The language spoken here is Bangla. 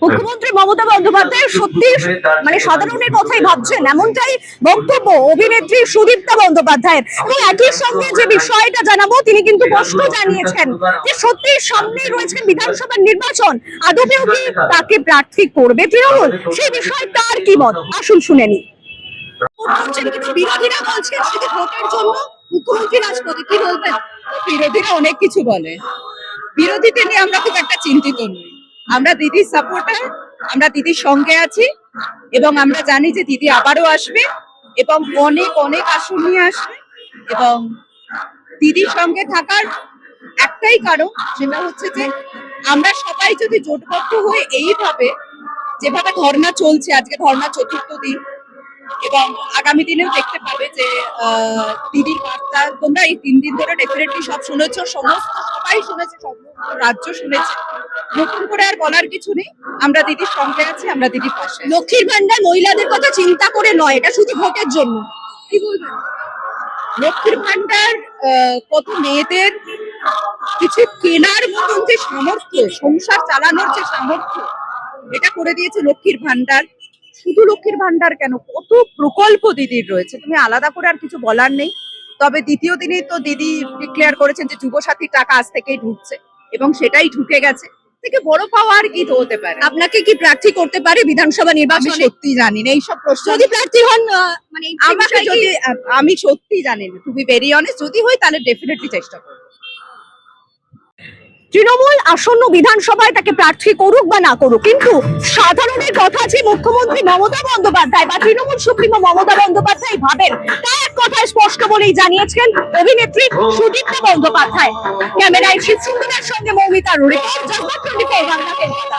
মুখ্যমন্ত্রী মমতা বন্দ্যোপাধ্যায় সত্যি মানে সাধারণের কথাই ভাবছেন, এমনটাই বক্তব্য অভিনেত্রী সুদীপ্তা বন্দ্যোপাধ্যায়ের। এবং একই সঙ্গে যে বিষয়টা জানাবো, তিনি কিন্তু স্পষ্ট জানিয়েছেন যে সত্যি সামনে রয়েছে বিধানসভা নির্বাচন, আদৌও কি তাকে প্রার্থী করবে তৃণমূল, সেই বিষয়ে তার কি মত আসুন শুনে নি। বিরোধীরা বলছেন শুধু ভোটের জন্য মুখ্যমন্ত্রী রাজপথে, কি বলবেন? বিরোধীরা অনেক কিছু বলে, বিরোধীদের নিয়ে আমরা খুব একটা চিন্তিত নই। আমরা দিদির সাপোর্টার, আমরা দিদির সঙ্গে আছি এবং আমরা জানি যে দিদি আবারও আসবে এবং অনেক অনেক আসন নিয়ে আসবে। এবং দিদির সঙ্গে থাকার একটাই কারণ, সেটা হচ্ছে যে আমরা সবাই যদি জোটবদ্ধ হয়ে এইভাবে, যেভাবে ধর্ণা চলছে, আজকে ধর্ণা চতুর্থ দিন এবং আগামী দিনেও দেখতে পাবে যে দিদির বার্তা তোমরা এই 3 দিন ধরে ডেফিনেটলি সব শুনেছো, সবাই শুনেছে, সমস্ত রাজ্য শুনেছে। নতুন করে আর বলার কিছু নেই, আমরা দিদির সঙ্গে আছি, আমরা দিদির পাশে। লক্ষ্মীর ভান্ডার মহিলাদের কথা চিন্তা করে নয়, এটা শুধু ভোটের জন্য, কি বলবেন? লক্ষ্মীর ভান্ডার কত মেয়েদের কিছু কেনার মতন যে সামর্থ্য, সংসার চালানোর যে সামর্থ্য, এটা করে দিয়েছে লক্ষ্মীর ভান্ডার। শুধু লক্ষ্মীর ভান্ডার কেন, কত প্রকল্প দিদির রয়েছে, তুমি আলাদা করে আর কিছু বলার নেই। তবে দ্বিতীয় দিনেই তো দিদি ডিক্লেয়ার করেছেন যে যুবসাথী টাকা আজ থেকেই ঢুকছে এবং সেটাই ঢুকে গেছে। থেকে বড় পাওয়া আর কি হতে পারে? আপনাকে কি প্রার্থী করতে পারে বিধানসভা আমি নির্বাচনে? সত্যি জানি না এইসব প্রশ্ন। যদি প্রার্থী হন মানে আমাকে যদি, আমি সত্যি জানি না, টু বি ভেরি অনেস্ট, যদি হয় তাহলে ডেফিনেটলি চেষ্টা করব। তৃণমূল আসন্ন বিধানসভায় তাকে প্রার্থী করুক বা না করুক, কিন্তু সাধারণের কথা যে মুখ্যমন্ত্রী মমতা বন্দ্যোপাধ্যায় বা তৃণমূল সুপ্রিমো মমতা বন্দ্যোপাধ্যায় ভাবেন, তা এক কথায় স্পষ্ট বলেই জানিয়েছেন অভিনেত্রী সুদীপ্তা বন্দ্যোপাধ্যায়। ক্যামেরায় শিবসুন্দরের সঙ্গে মৌমিতা রিপোর্ট, জগৎ 24 বাংলা কলকাতা।